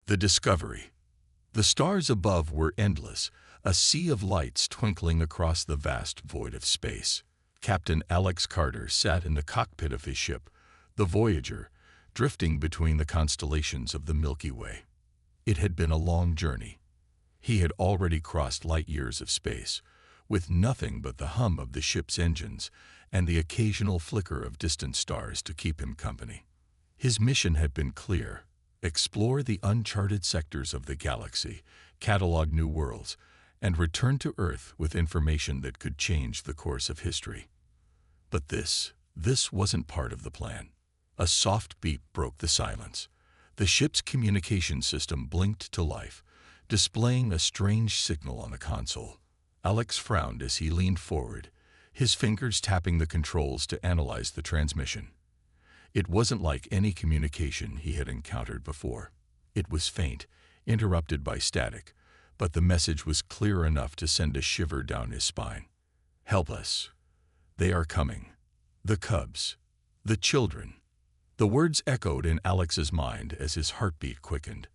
The discovery. The stars above were endless, a sea of lights twinkling across the vast void of space. Captain Alex Carter sat in the cockpit of his ship, the Voyager, drifting between the constellations of the Milky Way. It had been a long journey. He had already crossed light years of space, with nothing but the hum of the ship's engines and the occasional flicker of distant stars to keep him company. His mission had been clear: explore the uncharted sectors of the galaxy, catalog new worlds, and return to Earth with information that could change the course of history. But this wasn't part of the plan. A soft beep broke the silence. The ship's communication system blinked to life, displaying a strange signal on the console. Alex frowned as he leaned forward, his fingers tapping the controls to analyze the transmission. It wasn't like any communication he had encountered before. It was faint, interrupted by static, but the message was clear enough to send a shiver down his spine. Help us. They are coming. The cubs. The children. The words echoed in Alex's mind as his heartbeat quickened.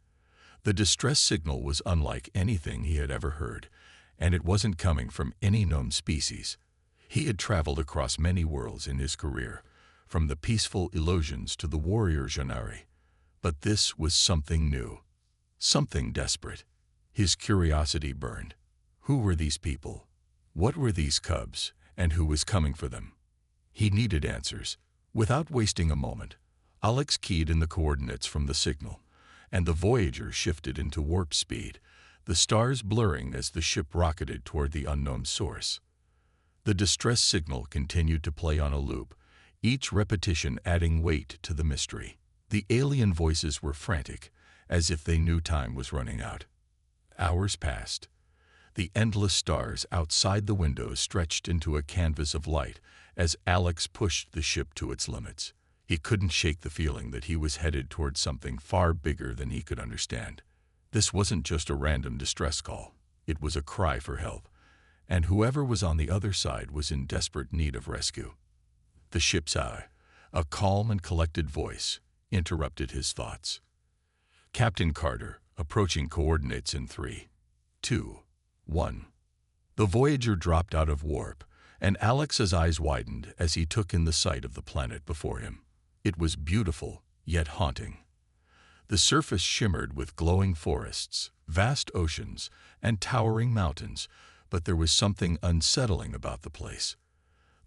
The distress signal was unlike anything he had ever heard, and it wasn't coming from any known species. He had traveled across many worlds in his career, from the peaceful Elosians to the warrior Janari. But this was something new, something desperate. His curiosity burned. Who were these people? What were these cubs, and who was coming for them? He needed answers. Without wasting a moment, Alex keyed in the coordinates from the signal, and the Voyager shifted into warp speed, the stars blurring as the ship rocketed toward the unknown source. The distress signal continued to play on a loop, each repetition adding weight to the mystery. The alien voices were frantic, as if they knew time was running out. Hours passed. The endless stars outside the windows stretched into a canvas of light as Alex pushed the ship to its limits. He couldn't shake the feeling that he was headed toward something far bigger than he could understand. This wasn't just a random distress call. It was a cry for help, and whoever was on the other side was in desperate need of rescue. The ship's eye, a calm and collected voice, interrupted his thoughts. Captain Carter, approaching coordinates in 3, 2, 1. The Voyager dropped out of warp, and Alex's eyes widened as he took in the sight of the planet before him. It was beautiful, yet haunting. The surface shimmered with glowing forests, vast oceans, and towering mountains, but there was something unsettling about the place.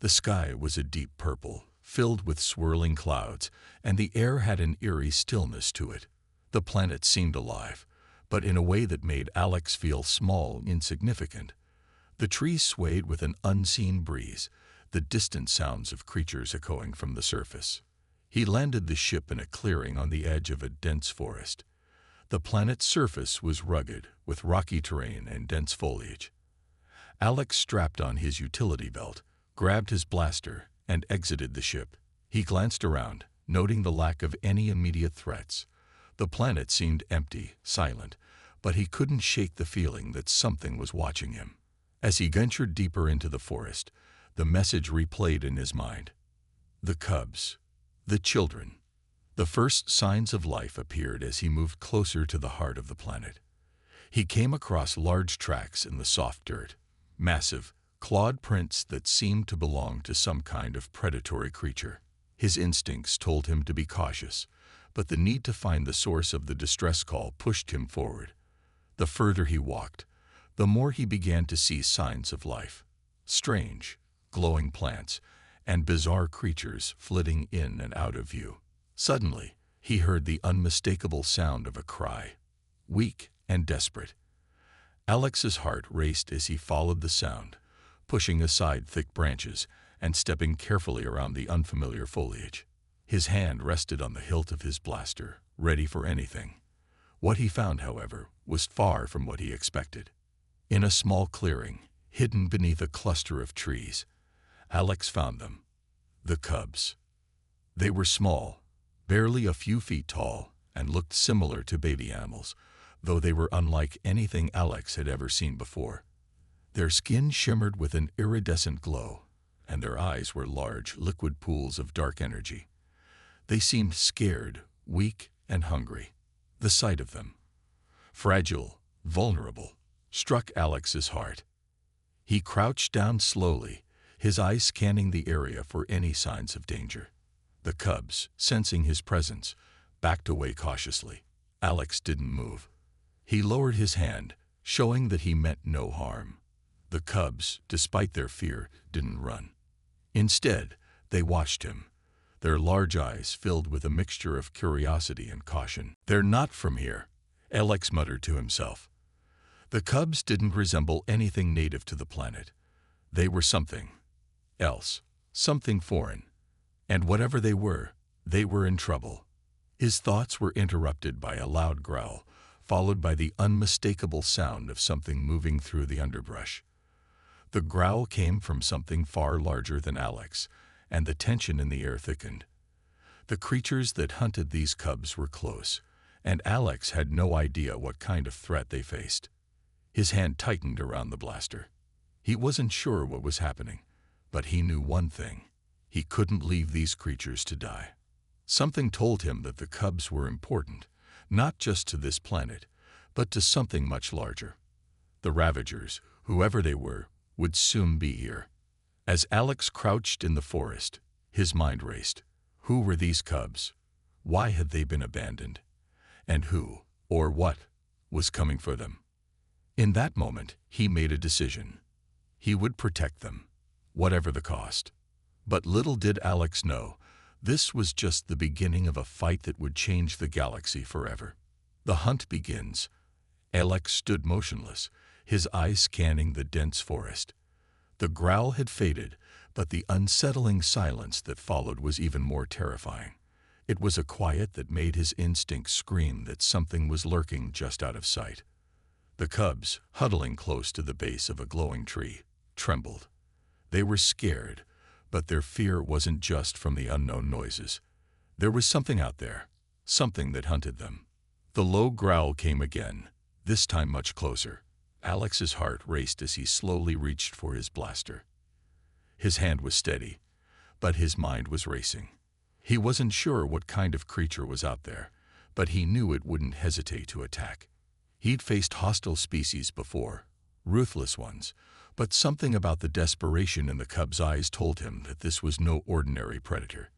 The sky was a deep purple, filled with swirling clouds, and the air had an eerie stillness to it. The planet seemed alive, but in a way that made Alex feel small, insignificant. The trees swayed with an unseen breeze, the distant sounds of creatures echoing from the surface. He landed the ship in a clearing on the edge of a dense forest. The planet's surface was rugged, with rocky terrain and dense foliage. Alex strapped on his utility belt, grabbed his blaster, and exited the ship. He glanced around, noting the lack of any immediate threats. The planet seemed empty, silent, but he couldn't shake the feeling that something was watching him. As he ventured deeper into the forest, the message replayed in his mind. The cubs. The children. The first signs of life appeared as he moved closer to the heart of the planet. He came across large tracks in the soft dirt, massive, clawed prints that seemed to belong to some kind of predatory creature. His instincts told him to be cautious, but the need to find the source of the distress call pushed him forward. The further he walked, the more he began to see signs of life. Strange, glowing plants, and bizarre creatures flitting in and out of view. Suddenly, he heard the unmistakable sound of a cry, weak and desperate. Alex's heart raced as he followed the sound, pushing aside thick branches and stepping carefully around the unfamiliar foliage. His hand rested on the hilt of his blaster, ready for anything. What he found, however, was far from what he expected. In a small clearing, hidden beneath a cluster of trees, Alex found them. The cubs. They were small, barely a few feet tall, and looked similar to baby animals, though they were unlike anything Alex had ever seen before. Their skin shimmered with an iridescent glow, and their eyes were large, liquid pools of dark energy. They seemed scared, weak, and hungry. The sight of them, fragile, vulnerable, struck Alex's heart. He crouched down slowly, his eyes scanning the area for any signs of danger. The cubs, sensing his presence, backed away cautiously. Alex didn't move. He lowered his hand, showing that he meant no harm. The cubs, despite their fear, didn't run. Instead, they watched him, their large eyes filled with a mixture of curiosity and caution. "They're not from here," Alex muttered to himself. The cubs didn't resemble anything native to the planet. They were something else, something foreign. And whatever they were in trouble. His thoughts were interrupted by a loud growl, followed by the unmistakable sound of something moving through the underbrush. The growl came from something far larger than Alex, and the tension in the air thickened. The creatures that hunted these cubs were close, and Alex had no idea what kind of threat they faced. His hand tightened around the blaster. He wasn't sure what was happening, but he knew one thing. He couldn't leave these creatures to die. Something told him that the cubs were important, not just to this planet, but to something much larger. The Ravagers, whoever they were, would soon be here. As Alex crouched in the forest, his mind raced. Who were these cubs? Why had they been abandoned? And who, or what, was coming for them? In that moment, he made a decision. He would protect them, whatever the cost. But little did Alex know, this was just the beginning of a fight that would change the galaxy forever. The hunt begins. Alex stood motionless, his eyes scanning the dense forest. The growl had faded, but the unsettling silence that followed was even more terrifying. It was a quiet that made his instincts scream that something was lurking just out of sight. The cubs, huddling close to the base of a glowing tree, trembled. They were scared, but their fear wasn't just from the unknown noises. There was something out there, something that hunted them. The low growl came again, this time much closer. Alex's heart raced as he slowly reached for his blaster. His hand was steady, but his mind was racing. He wasn't sure what kind of creature was out there, but he knew it wouldn't hesitate to attack. He'd faced hostile species before, ruthless ones, but something about the desperation in the cub's eyes told him that this was no ordinary predator.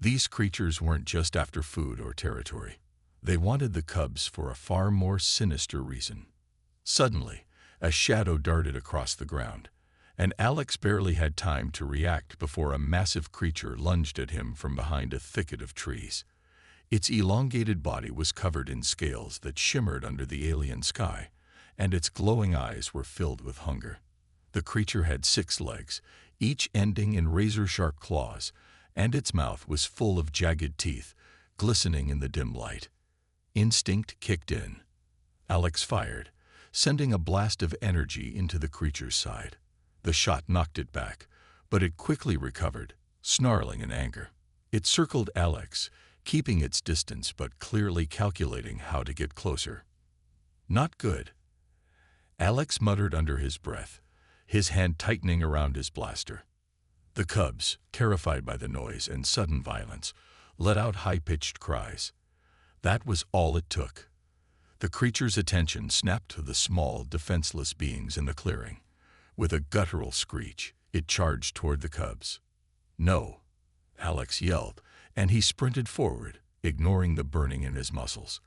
These creatures weren't just after food or territory. They wanted the cubs for a far more sinister reason. Suddenly, a shadow darted across the ground, and Alex barely had time to react before a massive creature lunged at him from behind a thicket of trees. Its elongated body was covered in scales that shimmered under the alien sky, and its glowing eyes were filled with hunger. The creature had 6 legs, each ending in razor-sharp claws, and its mouth was full of jagged teeth, glistening in the dim light. Instinct kicked in. Alex fired, sending a blast of energy into the creature's side. The shot knocked it back, but it quickly recovered, snarling in anger. It circled Alex, keeping its distance but clearly calculating how to get closer. "Not good," Alex muttered under his breath, his hand tightening around his blaster. The cubs, terrified by the noise and sudden violence, let out high-pitched cries. That was all it took. The creature's attention snapped to the small, defenseless beings in the clearing. With a guttural screech, it charged toward the cubs. "No," Alex yelled, and he sprinted forward, ignoring the burning in his muscles.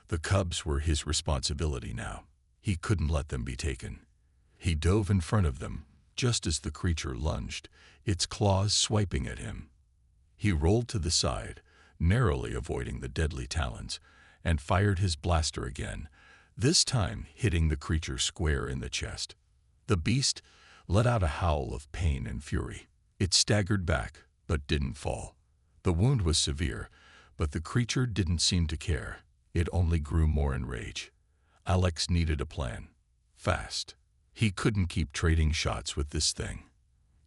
The cubs were his responsibility now. He couldn't let them be taken. He dove in front of them, just as the creature lunged, its claws swiping at him. He rolled to the side, narrowly avoiding the deadly talons, and fired his blaster again, this time hitting the creature square in the chest. The beast let out a howl of pain and fury. It staggered back, but didn't fall. The wound was severe, but the creature didn't seem to care. It only grew more enraged. Alex needed a plan. Fast. He couldn't keep trading shots with this thing.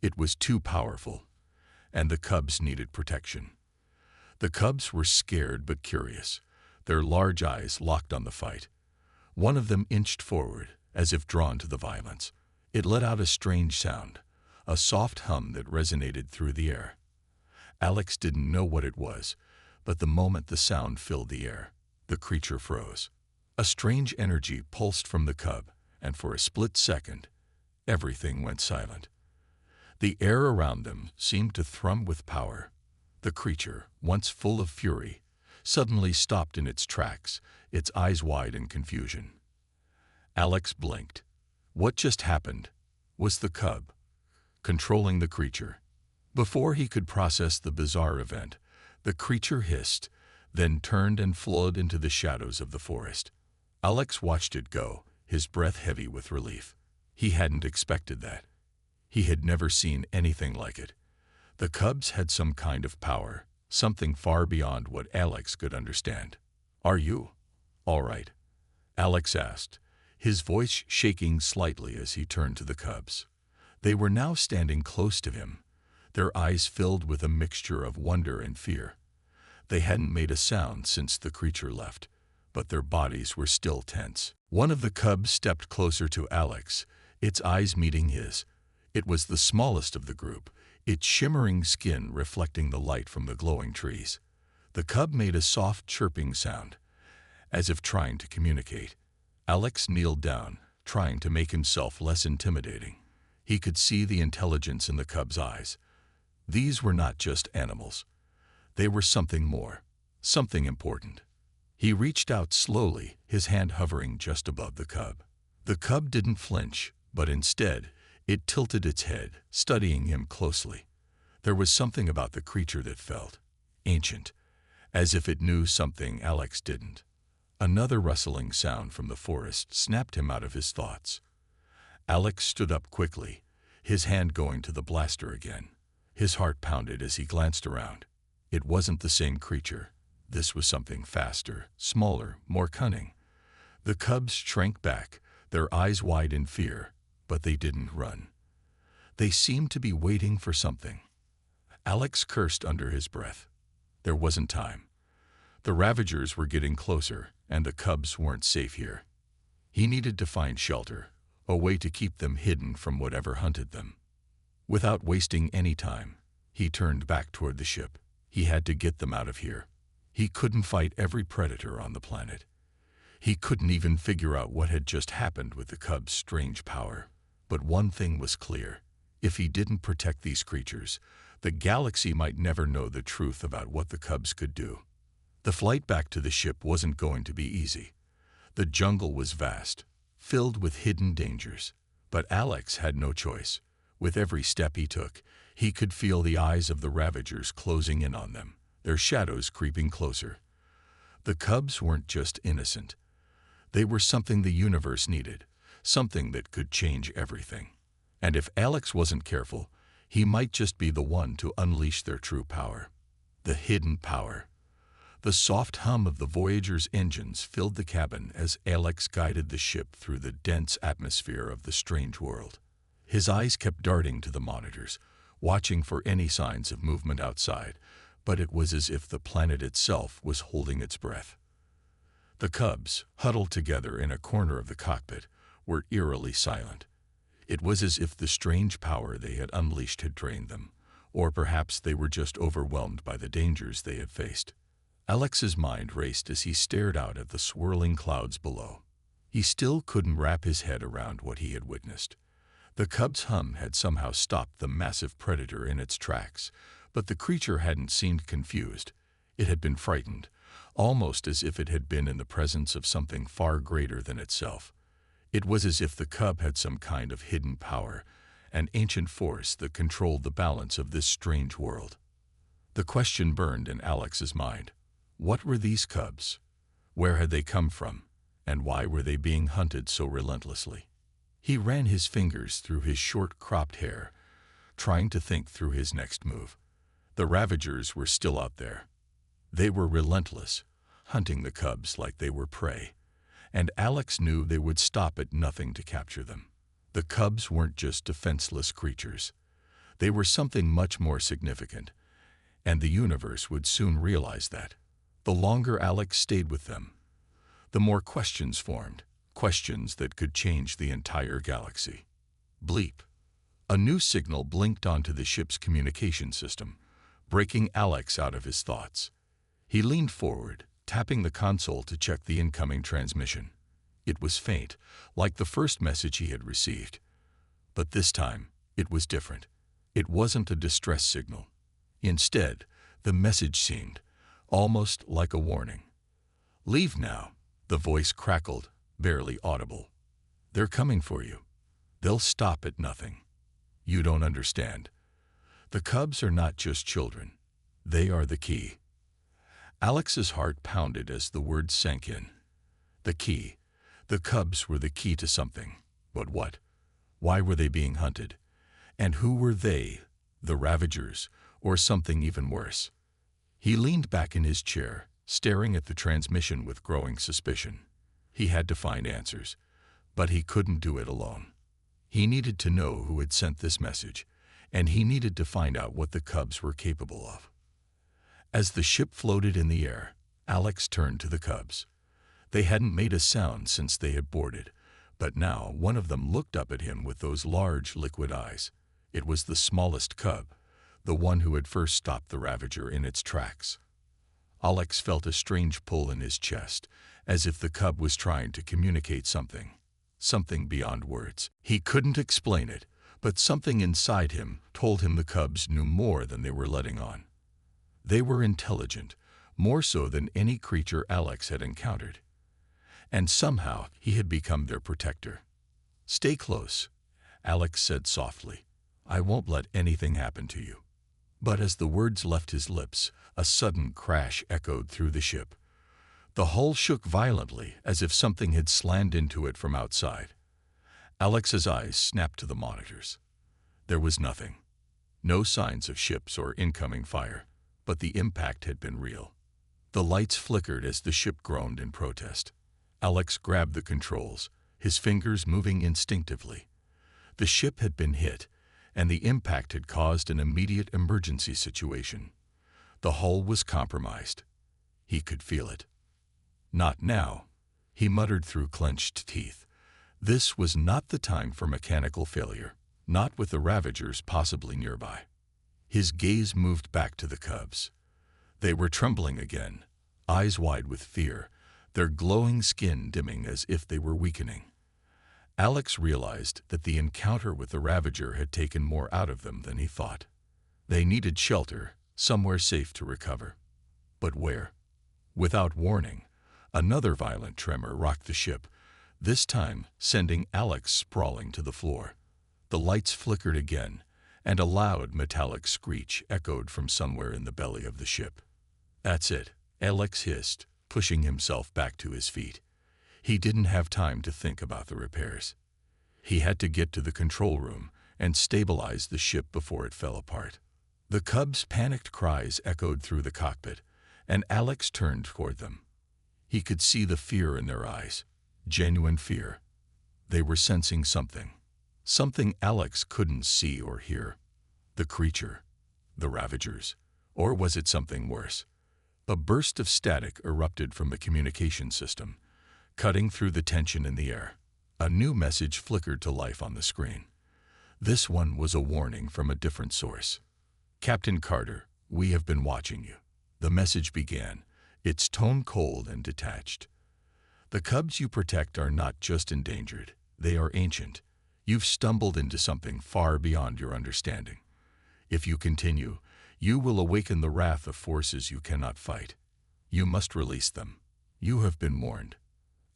It was too powerful, and the cubs needed protection. The cubs were scared but curious, their large eyes locked on the fight. One of them inched forward, as if drawn to the violence. It let out a strange sound, a soft hum that resonated through the air. Alex didn't know what it was, but the moment the sound filled the air, the creature froze. A strange energy pulsed from the cub, and for a split second, everything went silent. The air around them seemed to thrum with power. The creature, once full of fury, suddenly stopped in its tracks, its eyes wide in confusion. Alex blinked. What just happened? Was the cub controlling the creature? Before he could process the bizarre event, the creature hissed, then turned and flowed into the shadows of the forest. Alex watched it go, his breath heavy with relief. He hadn't expected that. He had never seen anything like it. The cubs had some kind of power, something far beyond what Alex could understand. "Are you all right?" Alex asked, his voice shaking slightly as he turned to the cubs. They were now standing close to him, their eyes filled with a mixture of wonder and fear. They hadn't made a sound since the creature left, but their bodies were still tense. One of the cubs stepped closer to Alex, its eyes meeting his. It was the smallest of the group, its shimmering skin reflecting the light from the glowing trees. The cub made a soft chirping sound, as if trying to communicate. Alex kneeled down, trying to make himself less intimidating. He could see the intelligence in the cub's eyes. These were not just animals. They were something more, something important. He reached out slowly, his hand hovering just above the cub. The cub didn't flinch, but instead, it tilted its head, studying him closely. There was something about the creature that felt ancient, as if it knew something Alex didn't. Another rustling sound from the forest snapped him out of his thoughts. Alex stood up quickly, his hand going to the blaster again. His heart pounded as he glanced around. It wasn't the same creature. This was something faster, smaller, more cunning. The cubs shrank back, their eyes wide in fear, but they didn't run. They seemed to be waiting for something. Alex cursed under his breath. There wasn't time. The Ravagers were getting closer, and the cubs weren't safe here. He needed to find shelter, a way to keep them hidden from whatever hunted them. Without wasting any time, he turned back toward the ship. He had to get them out of here. He couldn't fight every predator on the planet. He couldn't even figure out what had just happened with the cub's strange power. But one thing was clear. If he didn't protect these creatures, the galaxy might never know the truth about what the cubs could do. The flight back to the ship wasn't going to be easy. The jungle was vast, filled with hidden dangers. But Alex had no choice. With every step he took, he could feel the eyes of the Ravagers closing in on them, their shadows creeping closer. The cubs weren't just innocent. They were something the universe needed, something that could change everything. And if Alex wasn't careful, he might just be the one to unleash their true power. The hidden power. The soft hum of the Voyager's engines filled the cabin as Alex guided the ship through the dense atmosphere of the strange world. His eyes kept darting to the monitors, watching for any signs of movement outside, but it was as if the planet itself was holding its breath. The cubs, huddled together in a corner of the cockpit, were eerily silent. It was as if the strange power they had unleashed had drained them, or perhaps they were just overwhelmed by the dangers they had faced. Alex's mind raced as he stared out at the swirling clouds below. He still couldn't wrap his head around what he had witnessed. The cub's hum had somehow stopped the massive predator in its tracks, but the creature hadn't seemed confused. It had been frightened, almost as if it had been in the presence of something far greater than itself. It was as if the cub had some kind of hidden power, an ancient force that controlled the balance of this strange world. The question burned in Alex's mind. What were these cubs? Where had they come from? And why were they being hunted so relentlessly? He ran his fingers through his short cropped hair, trying to think through his next move. The Ravagers were still out there. They were relentless, hunting the cubs like they were prey. And Alex knew they would stop at nothing to capture them. The cubs weren't just defenseless creatures. They were something much more significant, and the universe would soon realize that. The longer Alex stayed with them, the more questions formed, questions that could change the entire galaxy. Bleep. A new signal blinked onto the ship's communication system, breaking Alex out of his thoughts. He leaned forward, tapping the console to check the incoming transmission. It was faint, like the first message he had received. But this time, it was different. It wasn't a distress signal. Instead, the message seemed almost like a warning. "Leave now," the voice crackled, barely audible. "They're coming for you. They'll stop at nothing. You don't understand. The Cubs are not just children. They are the key." Alex's heart pounded as the words sank in. The key. The Cubs were the key to something. But what? Why were they being hunted? And who were they? The Ravagers, or something even worse? He leaned back in his chair, staring at the transmission with growing suspicion. He had to find answers, but he couldn't do it alone. He needed to know who had sent this message, and he needed to find out what the Cubs were capable of. As the ship floated in the air, Alex turned to the Cubs. They hadn't made a sound since they had boarded, but now one of them looked up at him with those large, liquid eyes. It was the smallest cub, the one who had first stopped the Ravager in its tracks. Alex felt a strange pull in his chest, as if the cub was trying to communicate something beyond words. He couldn't explain it, but something inside him told him the Cubs knew more than they were letting on. They were intelligent, more so than any creature Alex had encountered. And somehow he had become their protector. "Stay close," Alex said softly. "I won't let anything happen to you." But as the words left his lips, a sudden crash echoed through the ship. The hull shook violently, as if something had slammed into it from outside. Alex's eyes snapped to the monitors. There was nothing. No signs of ships or incoming fire, but the impact had been real. The lights flickered as the ship groaned in protest. Alex grabbed the controls, his fingers moving instinctively. The ship had been hit, and the impact had caused an immediate emergency situation. The hull was compromised. He could feel it. "Not now," he muttered through clenched teeth. This was not the time for mechanical failure, not with the Ravagers possibly nearby. His gaze moved back to the Cubs. They were trembling again, eyes wide with fear, their glowing skin dimming as if they were weakening. Alex realized that the encounter with the Ravager had taken more out of them than he thought. They needed shelter, somewhere safe to recover. But where? Without warning, another violent tremor rocked the ship, this time sending Alex sprawling to the floor. The lights flickered again, and a loud metallic screech echoed from somewhere in the belly of the ship. "That's it," Alex hissed, pushing himself back to his feet. He didn't have time to think about the repairs. He had to get to the control room and stabilize the ship before it fell apart. The Cubs' panicked cries echoed through the cockpit, and Alex turned toward them. He could see the fear in their eyes, genuine fear. They were sensing something Alex couldn't see or hear. The creature, the Ravagers, or was it something worse? A burst of static erupted from the communication system, cutting through the tension in the air. A new message flickered to life on the screen. This one was a warning from a different source. "Captain Carter, we have been watching you," the message began, its tone cold and detached. "The Cubs you protect are not just endangered, they are ancient. You've stumbled into something far beyond your understanding. If you continue, you will awaken the wrath of forces you cannot fight. You must release them. You have been warned."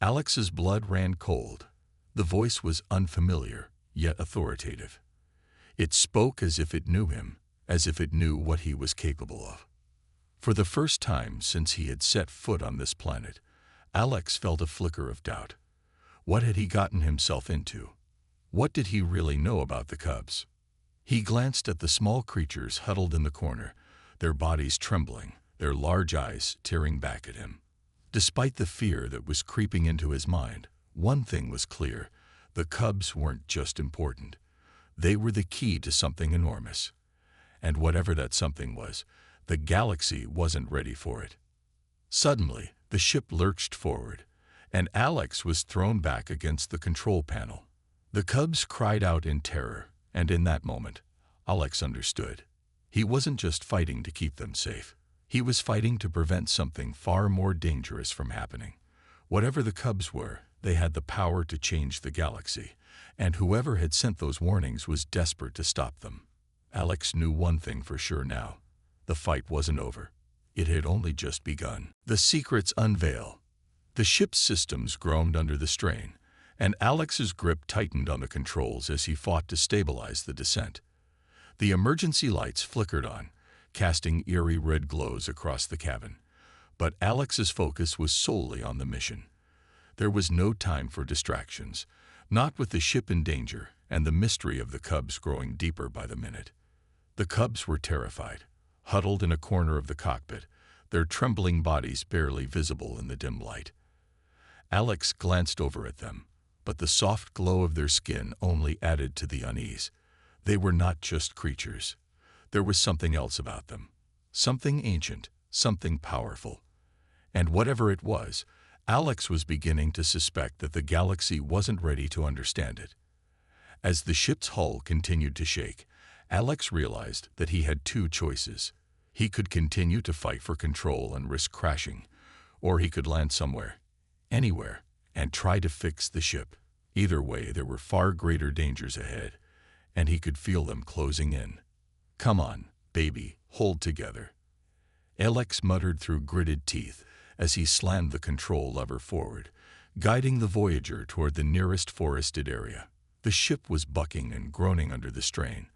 Alex's blood ran cold. The voice was unfamiliar, yet authoritative. It spoke as if it knew him, as if it knew what he was capable of. For the first time since he had set foot on this planet, Alex felt a flicker of doubt. What had he gotten himself into? What did he really know about the Cubs? He glanced at the small creatures huddled in the corner, their bodies trembling, their large eyes tearing back at him. Despite the fear that was creeping into his mind, one thing was clear: the Cubs weren't just important. They were the key to something enormous. And whatever that something was, the galaxy wasn't ready for it. Suddenly, the ship lurched forward, and Alex was thrown back against the control panel. The Cubs cried out in terror, and in that moment, Alex understood. He wasn't just fighting to keep them safe. He was fighting to prevent something far more dangerous from happening. Whatever the Cubs were, they had the power to change the galaxy, and whoever had sent those warnings was desperate to stop them. Alex knew one thing for sure now. The fight wasn't over. It had only just begun. The secrets unveil. The ship's systems groaned under the strain, and Alex's grip tightened on the controls as he fought to stabilize the descent. The emergency lights flickered on, casting eerie red glows across the cabin. But Alex's focus was solely on the mission. There was no time for distractions, not with the ship in danger and the mystery of the Cubs growing deeper by the minute. The Cubs were terrified, huddled in a corner of the cockpit, their trembling bodies barely visible in the dim light. Alex glanced over at them, but the soft glow of their skin only added to the unease. They were not just creatures. There was something else about them, something ancient, something powerful. And whatever it was, Alex was beginning to suspect that the galaxy wasn't ready to understand it. As the ship's hull continued to shake, Alex realized that he had two choices. He could continue to fight for control and risk crashing, or he could land somewhere, anywhere, and try to fix the ship. Either way, there were far greater dangers ahead, and he could feel them closing in. "Come on, baby, hold together," Alex muttered through gritted teeth as he slammed the control lever forward, guiding the Voyager toward the nearest forested area. The ship was bucking and groaning under the strain,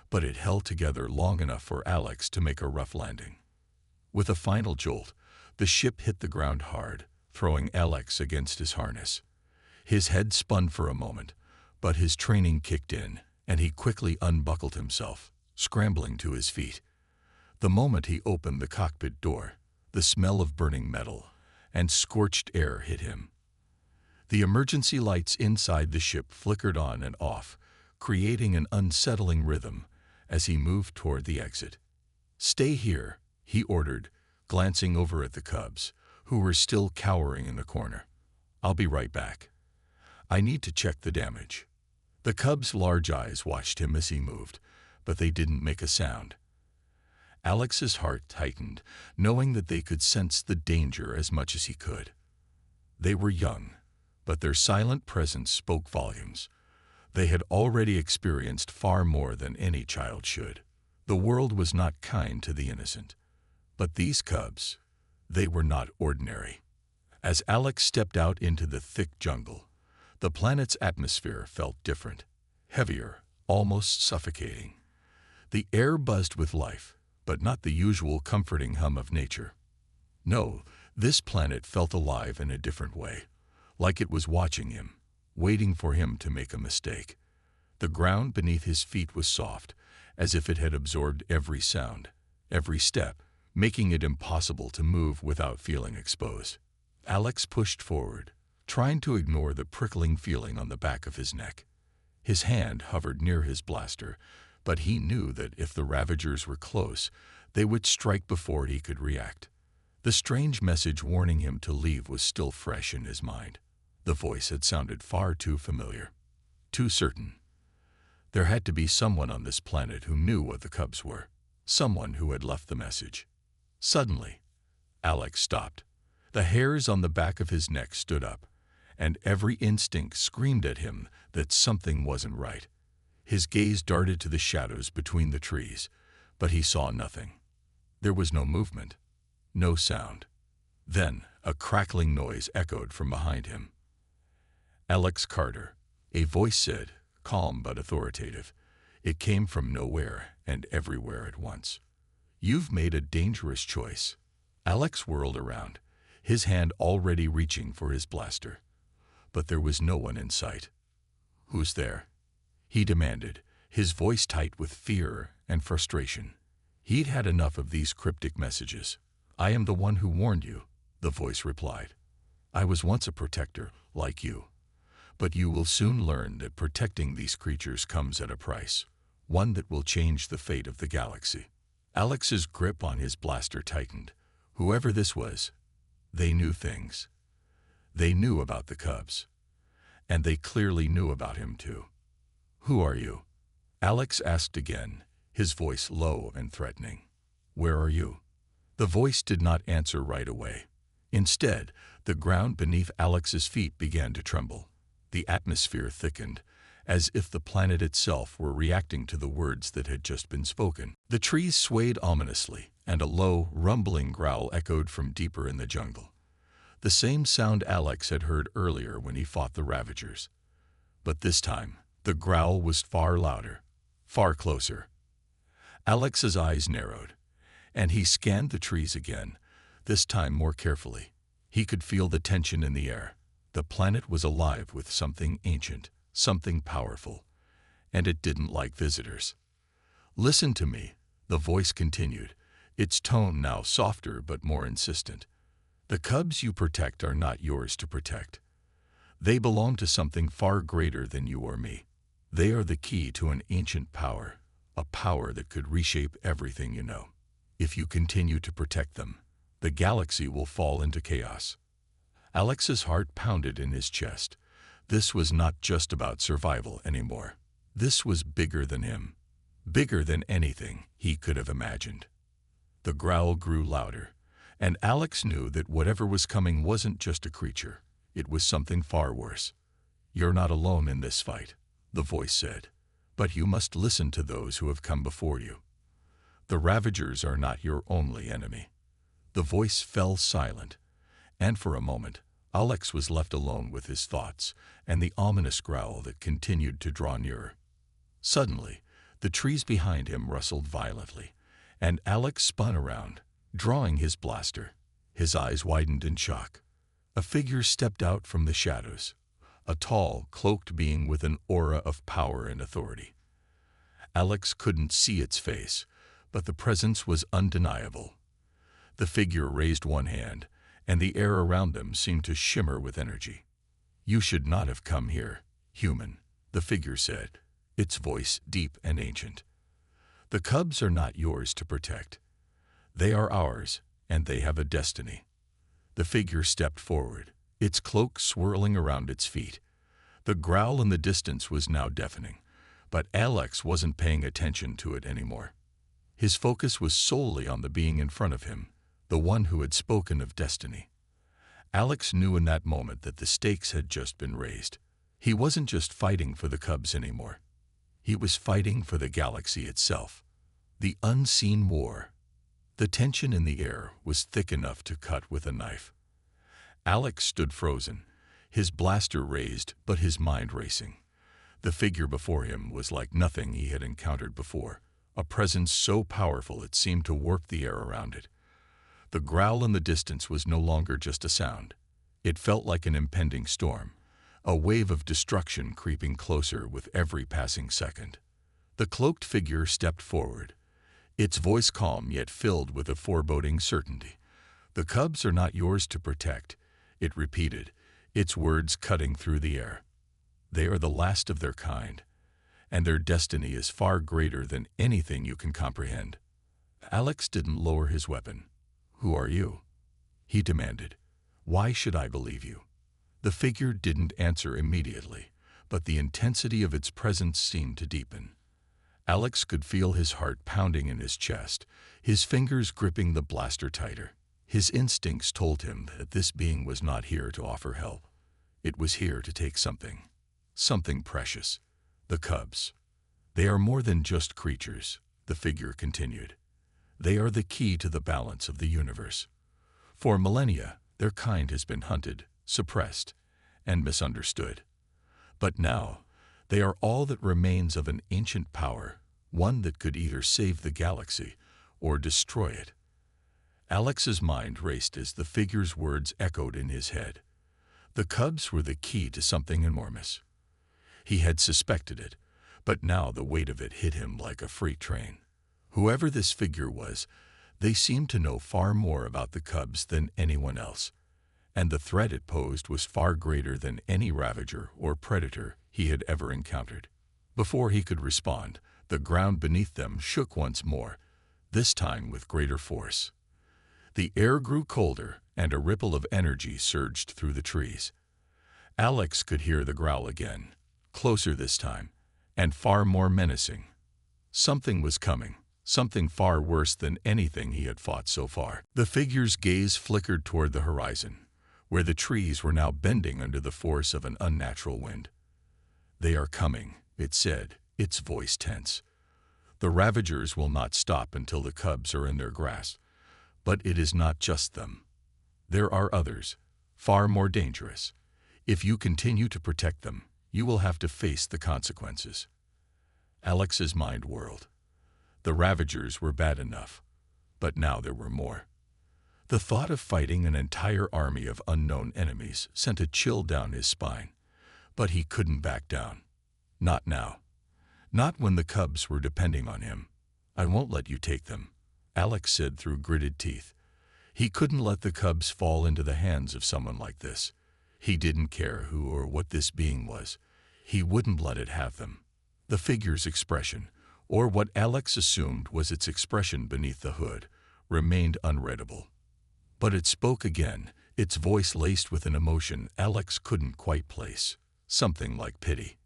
but it held together long enough for Alex to make a rough landing. With a final jolt, the ship hit the ground hard, throwing Alex against his harness. His head spun for a moment, but his training kicked in, and he quickly unbuckled himself, scrambling to his feet. The moment he opened the cockpit door, the smell of burning metal and scorched air hit him. The emergency lights inside the ship flickered on and off, creating an unsettling rhythm as he moved toward the exit. "Stay here," he ordered, glancing over at the Cubs, who were still cowering in the corner. "I'll be right back. I need to check the damage." The Cubs' large eyes watched him as he moved, but they didn't make a sound. Alex's heart tightened, knowing that they could sense the danger as much as he could. They were young, but their silent presence spoke volumes. They had already experienced far more than any child should. The world was not kind to the innocent. But these Cubs, they were not ordinary. As Alex stepped out into the thick jungle, the planet's atmosphere felt different, heavier, almost suffocating. The air buzzed with life, but not the usual comforting hum of nature. No, this planet felt alive in a different way, like it was watching him, waiting for him to make a mistake. The ground beneath his feet was soft, as if it had absorbed every sound, every step, making it impossible to move without feeling exposed. Alex pushed forward, trying to ignore the prickling feeling on the back of his neck. His hand hovered near his blaster, but he knew that if the Ravagers were close, they would strike before he could react. The strange message warning him to leave was still fresh in his mind. The voice had sounded far too familiar, too certain. There had to be someone on this planet who knew what the Cubs were, someone who had left the message. Suddenly, Alex stopped. The hairs on the back of his neck stood up, and every instinct screamed at him that something wasn't right. His gaze darted to the shadows between the trees, but he saw nothing. There was no movement, no sound. Then, a crackling noise echoed from behind him. "Alex Carter," a voice said, calm but authoritative. It came from nowhere and everywhere at once. "You've made a dangerous choice." Alex whirled around, his hand already reaching for his blaster. But there was no one in sight. "Who's there?" he demanded, his voice tight with fear and frustration. He'd had enough of these cryptic messages. "I am the one who warned you," the voice replied. "I was once a protector, like you. But you will soon learn that protecting these creatures comes at a price, one that will change the fate of the galaxy." Alex's grip on his blaster tightened. Whoever this was, they knew things. They knew about the Cubs. And they clearly knew about him too. "Who are you?" Alex asked again, his voice low and threatening. "Where are you?" The voice did not answer right away. Instead, the ground beneath Alex's feet began to tremble. The atmosphere thickened, as if the planet itself were reacting to the words that had just been spoken. The trees swayed ominously, and a low, rumbling growl echoed from deeper in the jungle. The same sound Alex had heard earlier when he fought the Ravagers. But this time, the growl was far louder, far closer. Alex's eyes narrowed, and he scanned the trees again, this time more carefully. He could feel the tension in the air. The planet was alive with something ancient, something powerful, and it didn't like visitors. "Listen to me," the voice continued, its tone now softer but more insistent. "The cubs you protect are not yours to protect. They belong to something far greater than you or me. They are the key to an ancient power, a power that could reshape everything you know. If you continue to protect them, the galaxy will fall into chaos." Alex's heart pounded in his chest. This was not just about survival anymore. This was bigger than him, bigger than anything he could have imagined. The growl grew louder, and Alex knew that whatever was coming wasn't just a creature. It was something far worse. "You're not alone in this fight," the voice said, "but you must listen to those who have come before you. The Ravagers are not your only enemy." The voice fell silent, and for a moment, Alex was left alone with his thoughts and the ominous growl that continued to draw nearer. Suddenly, the trees behind him rustled violently, and Alex spun around, drawing his blaster. His eyes widened in shock. A figure stepped out from the shadows, a tall, cloaked being with an aura of power and authority. Alex couldn't see its face, but the presence was undeniable. The figure raised one hand, and the air around them seemed to shimmer with energy. "You should not have come here, human," the figure said, its voice deep and ancient. "The cubs are not yours to protect. They are ours, and they have a destiny." The figure stepped forward, its cloak swirling around its feet. The growl in the distance was now deafening, but Alex wasn't paying attention to it anymore. His focus was solely on the being in front of him, the one who had spoken of destiny. Alex knew in that moment that the stakes had just been raised. He wasn't just fighting for the cubs anymore. He was fighting for the galaxy itself. The unseen war. The tension in the air was thick enough to cut with a knife. Alex stood frozen, his blaster raised but his mind racing. The figure before him was like nothing he had encountered before, a presence so powerful it seemed to warp the air around it. The growl in the distance was no longer just a sound. It felt like an impending storm, a wave of destruction creeping closer with every passing second. The cloaked figure stepped forward, its voice calm yet filled with a foreboding certainty. "The cubs are not yours to protect," it repeated, its words cutting through the air. "They are the last of their kind, and their destiny is far greater than anything you can comprehend." Alex didn't lower his weapon. "Who are you?" he demanded. "Why should I believe you?" The figure didn't answer immediately, but the intensity of its presence seemed to deepen. Alex could feel his heart pounding in his chest, his fingers gripping the blaster tighter. His instincts told him that this being was not here to offer help. It was here to take something precious. "The cubs. They are more than just creatures," the figure continued. "They are the key to the balance of the universe. For millennia, their kind has been hunted, suppressed, and misunderstood. But now, they are all that remains of an ancient power, one that could either save the galaxy or destroy it." Alex's mind raced as the figure's words echoed in his head. The cubs were the key to something enormous. He had suspected it, but now the weight of it hit him like a freight train. Whoever this figure was, they seemed to know far more about the cubs than anyone else, and the threat it posed was far greater than any ravager or predator he had ever encountered. Before he could respond, the ground beneath them shook once more, this time with greater force. The air grew colder, and a ripple of energy surged through the trees. Alex could hear the growl again, closer this time, and far more menacing. Something was coming, something far worse than anything he had fought so far. The figure's gaze flickered toward the horizon, where the trees were now bending under the force of an unnatural wind. "They are coming," it said, its voice tense. "The ravagers will not stop until the cubs are in their grasp. But it is not just them. There are others, far more dangerous. If you continue to protect them, you will have to face the consequences." Alex's mind whirled. The ravagers were bad enough, but now there were more. The thought of fighting an entire army of unknown enemies sent a chill down his spine, but he couldn't back down. Not now. Not when the cubs were depending on him. "I won't let you take them," Alex said through gritted teeth. He couldn't let the cubs fall into the hands of someone like this. He didn't care who or what this being was. He wouldn't let it have them. The figure's expression, or what Alex assumed was its expression beneath the hood, remained unreadable. But it spoke again, its voice laced with an emotion Alex couldn't quite place, something like pity.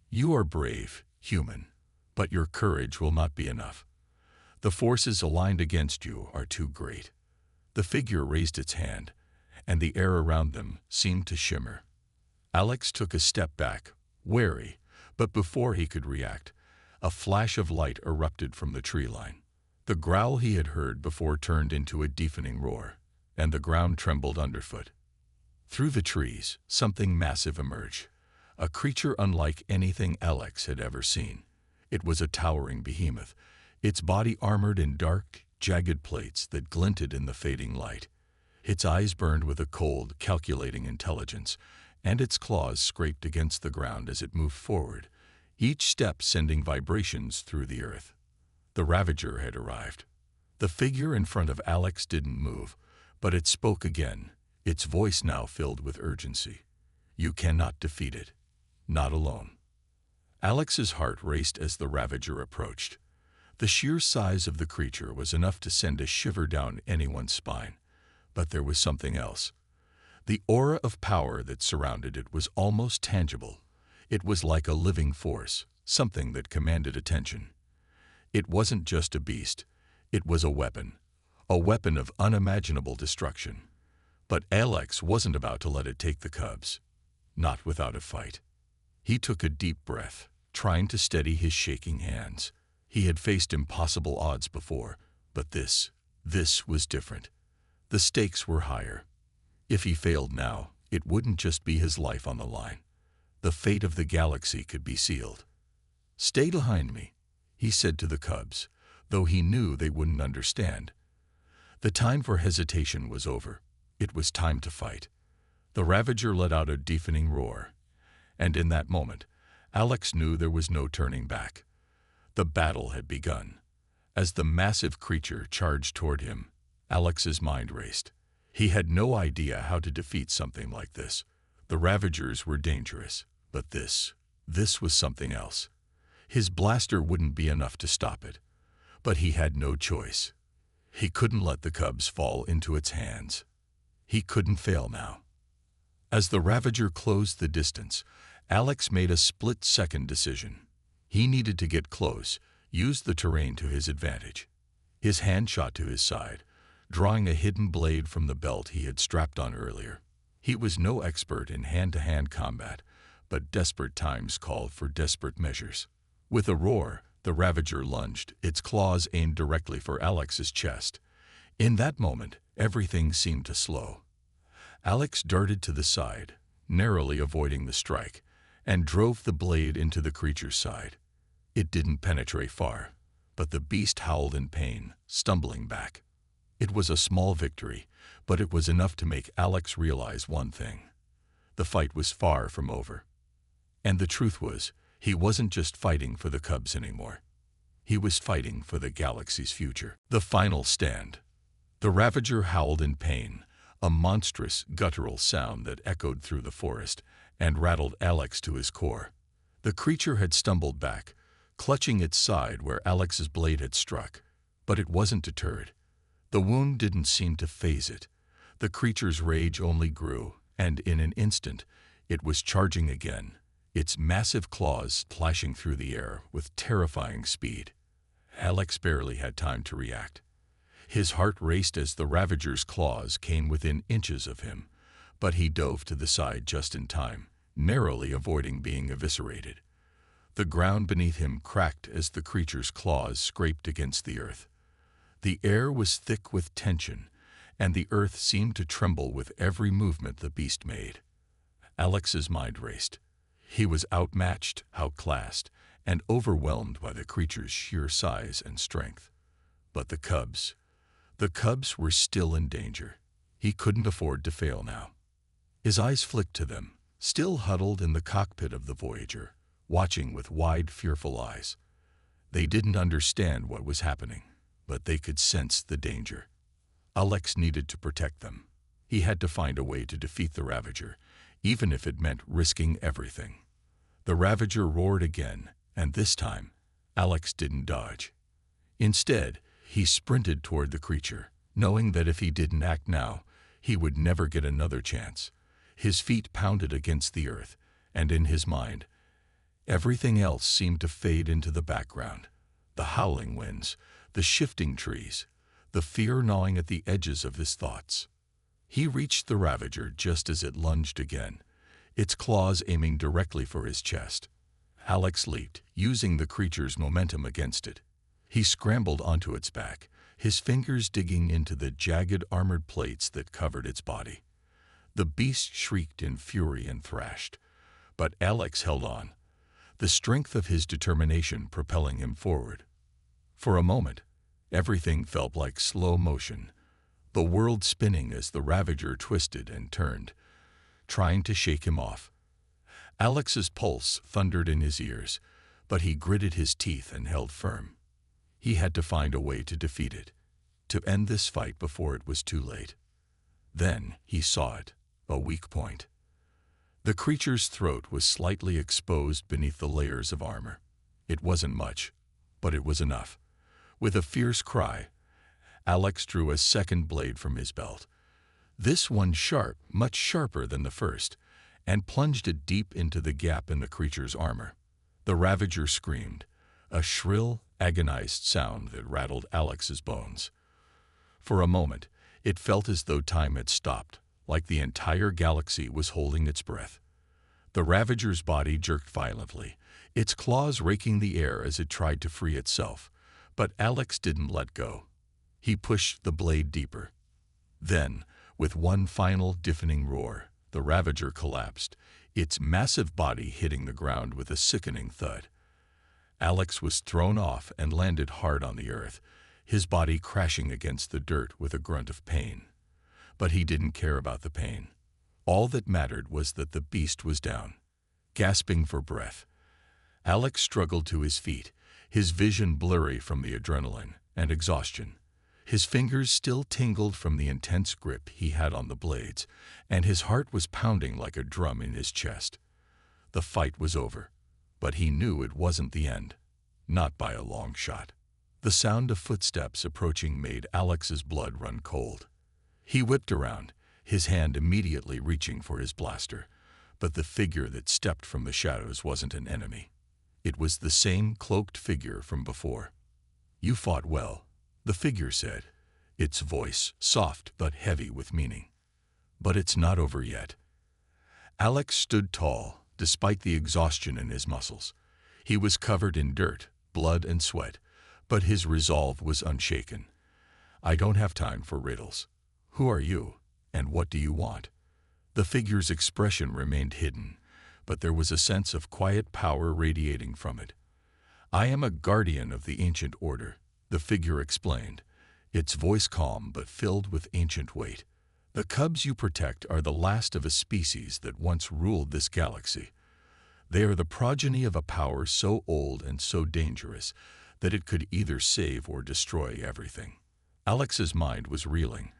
"You are brave, human, but your courage will not be enough. The forces aligned against you are too great." The figure raised its hand, and the air around them seemed to shimmer. Alex took a step back, wary, but before he could react, a flash of light erupted from the tree line. The growl he had heard before turned into a deafening roar, and the ground trembled underfoot. Through the trees, something massive emerged, a creature unlike anything Alex had ever seen. It was a towering behemoth, its body armored in dark, jagged plates that glinted in the fading light. Its eyes burned with a cold, calculating intelligence, and its claws scraped against the ground as it moved forward, each step sending vibrations through the earth. The Ravager had arrived. The figure in front of Alex didn't move, but it spoke again, its voice now filled with urgency. "You cannot defeat it. Not alone." Alex's heart raced as the Ravager approached. The sheer size of the creature was enough to send a shiver down anyone's spine. But there was something else. The aura of power that surrounded it was almost tangible. It was like a living force, something that commanded attention. It wasn't just a beast. It was a weapon of unimaginable destruction. But Alex wasn't about to let it take the cubs. Not without a fight. He took a deep breath, trying to steady his shaking hands. He had faced impossible odds before, but this was different. The stakes were higher. If he failed now, it wouldn't just be his life on the line. The fate of the galaxy could be sealed. "Stay behind me," he said to the cubs, though he knew they wouldn't understand. The time for hesitation was over. It was time to fight. The Ravager let out a deafening roar, and in that moment, Alex knew there was no turning back. The battle had begun. As the massive creature charged toward him, Alex's mind raced. He had no idea how to defeat something like this. The Ravagers were dangerous, but this was something else. His blaster wouldn't be enough to stop it, but he had no choice. He couldn't let the cubs fall into its hands. He couldn't fail now. As the Ravager closed the distance, Alex made a split-second decision. He needed to get close, use the terrain to his advantage. His hand shot to his side, drawing a hidden blade from the belt he had strapped on earlier. He was no expert in hand-to-hand combat, but desperate times called for desperate measures. With a roar, the Ravager lunged, its claws aimed directly for Alex's chest. In that moment, everything seemed to slow. Alex darted to the side, narrowly avoiding the strike, and drove the blade into the creature's side. It didn't penetrate far, but the beast howled in pain, stumbling back. It was a small victory, but it was enough to make Alex realize one thing. The fight was far from over. And the truth was, he wasn't just fighting for the cubs anymore. He was fighting for the galaxy's future. The final stand. The Ravager howled in pain, a monstrous, guttural sound that echoed through the forest and rattled Alex to his core. The creature had stumbled back, clutching its side where Alex's blade had struck, but it wasn't deterred. The wound didn't seem to faze it. The creature's rage only grew, and in an instant, it was charging again, its massive claws slashing through the air with terrifying speed. Alex barely had time to react. His heart raced as the Ravager's claws came within inches of him, but he dove to the side just in time, narrowly avoiding being eviscerated. The ground beneath him cracked as the creature's claws scraped against the earth. The air was thick with tension, and the earth seemed to tremble with every movement the beast made. Alex's mind raced. He was outmatched, outclassed, and overwhelmed by the creature's sheer size and strength. But the cubs were still in danger. He couldn't afford to fail now. His eyes flicked to them, still huddled in the cockpit of the Voyager, watching with wide, fearful eyes. They didn't understand what was happening, but they could sense the danger. Alex needed to protect them. He had to find a way to defeat the Ravager, even if it meant risking everything. The Ravager roared again, and this time, Alex didn't dodge. Instead, he sprinted toward the creature, knowing that if he didn't act now, he would never get another chance. His feet pounded against the earth, and in his mind, everything else seemed to fade into the background. The howling winds, the shifting trees, the fear gnawing at the edges of his thoughts. He reached the Ravager just as it lunged again, its claws aiming directly for his chest. Alex leaped, using the creature's momentum against it. He scrambled onto its back, his fingers digging into the jagged armored plates that covered its body. The beast shrieked in fury and thrashed, but Alex held on, the strength of his determination propelling him forward. For a moment, everything felt like slow motion, the world spinning as the Ravager twisted and turned, trying to shake him off. Alex's pulse thundered in his ears, but he gritted his teeth and held firm. He had to find a way to defeat it, to end this fight before it was too late. Then he saw it, a weak point. The creature's throat was slightly exposed beneath the layers of armor. It wasn't much, but it was enough. With a fierce cry, Alex drew a second blade from his belt. This one sharp, much sharper than the first, and plunged it deep into the gap in the creature's armor. The Ravager screamed, a shrill, agonized sound that rattled Alex's bones. For a moment, it felt as though time had stopped, like the entire galaxy was holding its breath. The Ravager's body jerked violently, its claws raking the air as it tried to free itself. But Alex didn't let go. He pushed the blade deeper. Then, with one final deafening roar, the Ravager collapsed, its massive body hitting the ground with a sickening thud. Alex was thrown off and landed hard on the earth, his body crashing against the dirt with a grunt of pain. But he didn't care about the pain. All that mattered was that the beast was down, gasping for breath. Alex struggled to his feet, his vision blurry from the adrenaline and exhaustion. His fingers still tingled from the intense grip he had on the blades, and his heart was pounding like a drum in his chest. The fight was over, but he knew it wasn't the end, not by a long shot. The sound of footsteps approaching made Alex's blood run cold. He whipped around, his hand immediately reaching for his blaster, but the figure that stepped from the shadows wasn't an enemy. It was the same cloaked figure from before. "You fought well," the figure said, its voice soft but heavy with meaning. "But it's not over yet." Alex stood tall, despite the exhaustion in his muscles. He was covered in dirt, blood, and sweat, but his resolve was unshaken. "I don't have time for riddles. Who are you, and what do you want?" The figure's expression remained hidden, but there was a sense of quiet power radiating from it. "I am a guardian of the ancient order," the figure explained, its voice calm but filled with ancient weight. "The cubs you protect are the last of a species that once ruled this galaxy. They are the progeny of a power so old and so dangerous that it could either save or destroy everything." Alex's mind was reeling,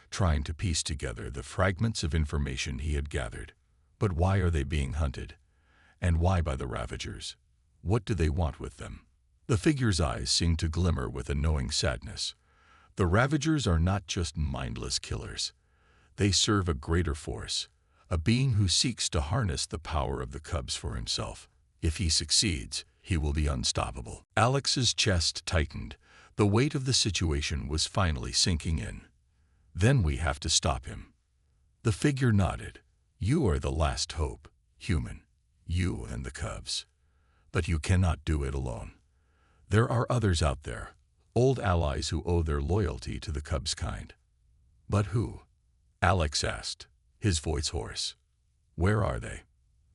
trying to piece together the fragments of information he had gathered. But why are they being hunted? And why by the Ravagers? What do they want with them? The figure's eyes seemed to glimmer with a knowing sadness. The Ravagers are not just mindless killers. They serve a greater force, a being who seeks to harness the power of the cubs for himself. If he succeeds, he will be unstoppable. Alex's chest tightened. The weight of the situation was finally sinking in. Then we have to stop him. The figure nodded. You are the last hope, human. You and the cubs. But you cannot do it alone. There are others out there, old allies who owe their loyalty to the cubs' kind. But who? Alex asked, his voice hoarse. Where are they?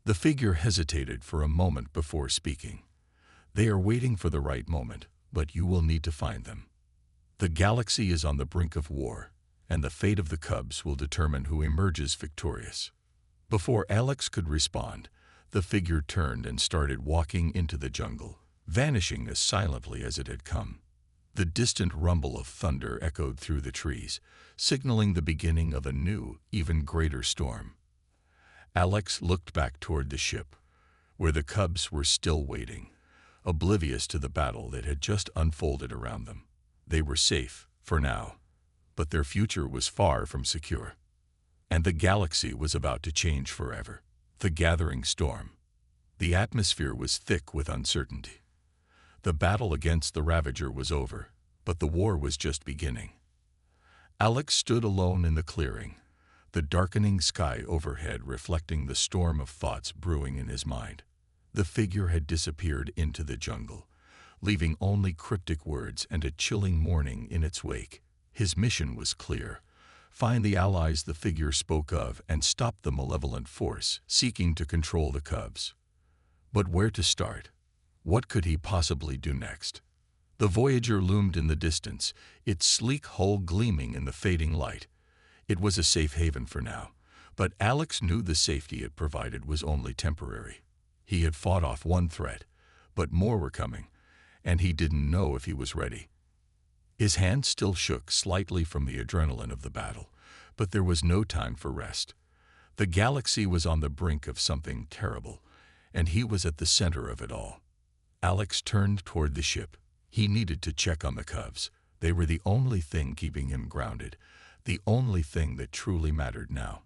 The figure hesitated for a moment before speaking. They are waiting for the right moment, but you will need to find them. The galaxy is on the brink of war, and the fate of the cubs will determine who emerges victorious. Before Alex could respond, the figure turned and started walking into the jungle, vanishing as silently as it had come. The distant rumble of thunder echoed through the trees, signaling the beginning of a new, even greater storm. Alex looked back toward the ship, where the cubs were still waiting, oblivious to the battle that had just unfolded around them. They were safe, for now, but their future was far from secure. And the galaxy was about to change forever. The gathering storm. The atmosphere was thick with uncertainty. The battle against the Ravager was over, but the war was just beginning. Alex stood alone in the clearing, the darkening sky overhead reflecting the storm of thoughts brewing in his mind. The figure had disappeared into the jungle, leaving only cryptic words and a chilling mourning in its wake. His mission was clear: find the allies the figure spoke of and stop the malevolent force seeking to control the cubs. But where to start? What could he possibly do next? The Voyager loomed in the distance, its sleek hull gleaming in the fading light. It was a safe haven for now, but Alex knew the safety it provided was only temporary. He had fought off one threat, but more were coming, and he didn't know if he was ready. His hand still shook slightly from the adrenaline of the battle, but there was no time for rest. The galaxy was on the brink of something terrible, and he was at the center of it all. Alex turned toward the ship. He needed to check on the cubs. They were the only thing keeping him grounded, the only thing that truly mattered now.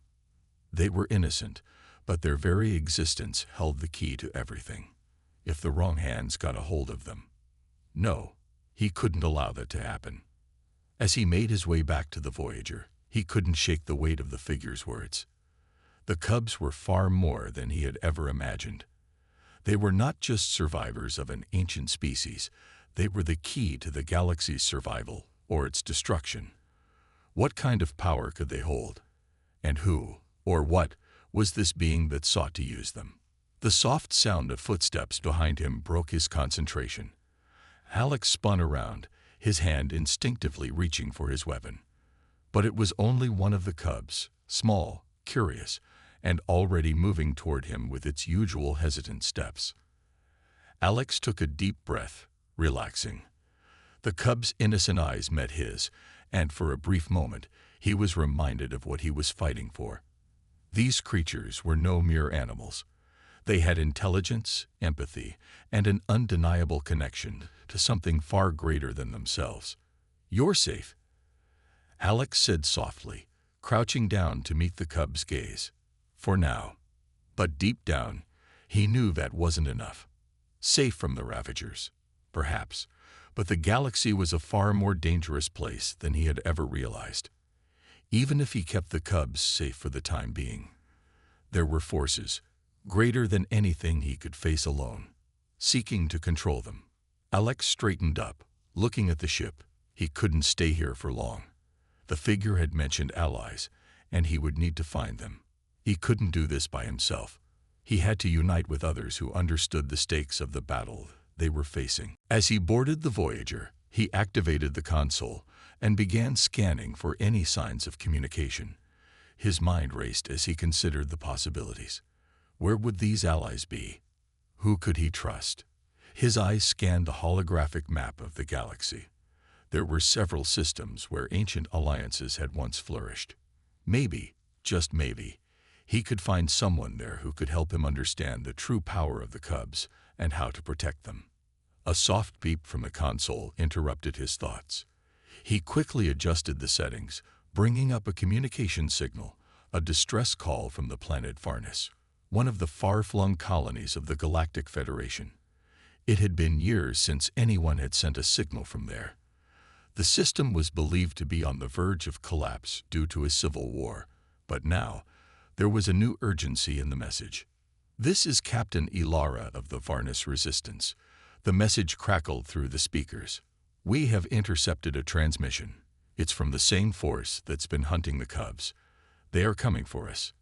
They were innocent, but their very existence held the key to everything. If the wrong hands got a hold of them. No, he couldn't allow that to happen. As he made his way back to the Voyager, he couldn't shake the weight of the figure's words. The cubs were far more than he had ever imagined. They were not just survivors of an ancient species, they were the key to the galaxy's survival or its destruction. What kind of power could they hold? And who, or what, was this being that sought to use them? The soft sound of footsteps behind him broke his concentration. Alex spun around, his hand instinctively reaching for his weapon. But it was only one of the cubs, small, curious, and already moving toward him with its usual hesitant steps. Alex took a deep breath, relaxing. The cub's innocent eyes met his, and for a brief moment, he was reminded of what he was fighting for. These creatures were no mere animals. They had intelligence, empathy, and an undeniable connection to something far greater than themselves. "You're safe," Alex said softly, crouching down to meet the cub's gaze. For now. But deep down, he knew that wasn't enough. Safe from the Ravagers, perhaps, but the galaxy was a far more dangerous place than he had ever realized. Even if he kept the cubs safe for the time being, there were forces, greater than anything he could face alone, seeking to control them. Alex straightened up, looking at the ship. He couldn't stay here for long. The figure had mentioned allies, and he would need to find them. He couldn't do this by himself. He had to unite with others who understood the stakes of the battle they were facing. As he boarded the Voyager, he activated the console and began scanning for any signs of communication. His mind raced as he considered the possibilities. Where would these allies be? Who could he trust? His eyes scanned a holographic map of the galaxy. There were several systems where ancient alliances had once flourished. Maybe, just maybe, he could find someone there who could help him understand the true power of the cubs and how to protect them. A soft beep from the console interrupted his thoughts. He quickly adjusted the settings, bringing up a communication signal, a distress call from the planet Farnus, one of the far-flung colonies of the Galactic Federation. It had been years since anyone had sent a signal from there. The system was believed to be on the verge of collapse due to a civil war, but now there was a new urgency in the message. "This is Captain Ilara of the Varnus Resistance." The message crackled through the speakers. "We have intercepted a transmission. It's from the same force that's been hunting the Cubs. They are coming for us,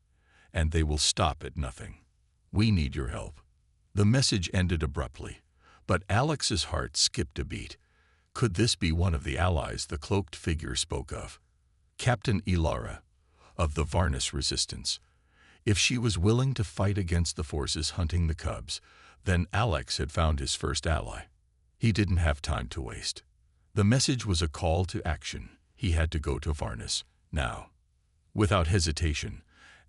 and they will stop at nothing. We need your help." The message ended abruptly, but Alex's heart skipped a beat. Could this be one of the allies the cloaked figure spoke of? Captain Ilara of the Varnus Resistance. If she was willing to fight against the forces hunting the Cubs, then Alex had found his first ally. He didn't have time to waste. The message was a call to action. He had to go to Varnus now. Without hesitation,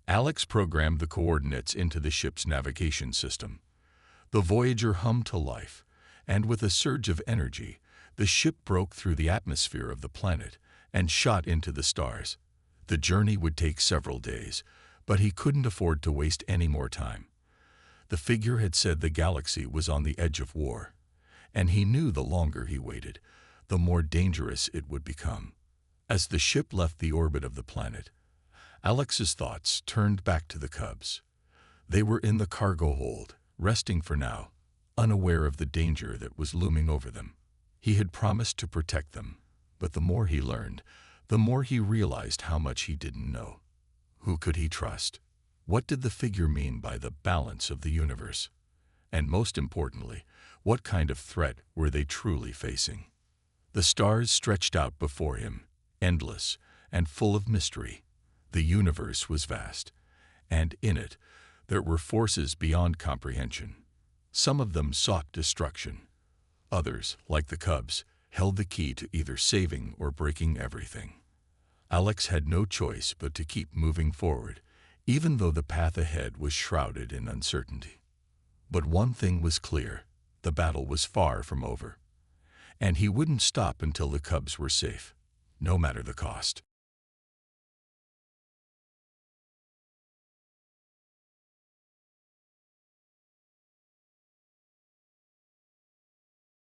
Alex programmed the coordinates into the ship's navigation system. The Voyager hummed to life, and with a surge of energy, the ship broke through the atmosphere of the planet and shot into the stars. The journey would take several days, but he couldn't afford to waste any more time. The figure had said the galaxy was on the edge of war, and he knew the longer he waited, the more dangerous it would become. As the ship left the orbit of the planet, Alex's thoughts turned back to the Cubs. They were in the cargo hold, resting for now, unaware of the danger that was looming over them. He had promised to protect them, but the more he learned, the more he realized how much he didn't know. Who could he trust? What did the figure mean by the balance of the universe? And most importantly, what kind of threat were they truly facing? The stars stretched out before him, endless and full of mystery. The universe was vast, and in it there were forces beyond comprehension. Some of them sought destruction. Others, like the Cubs, held the key to either saving or breaking everything. Alex had no choice but to keep moving forward, even though the path ahead was shrouded in uncertainty. But one thing was clear: the battle was far from over, and he wouldn't stop until the Cubs were safe, no matter the cost.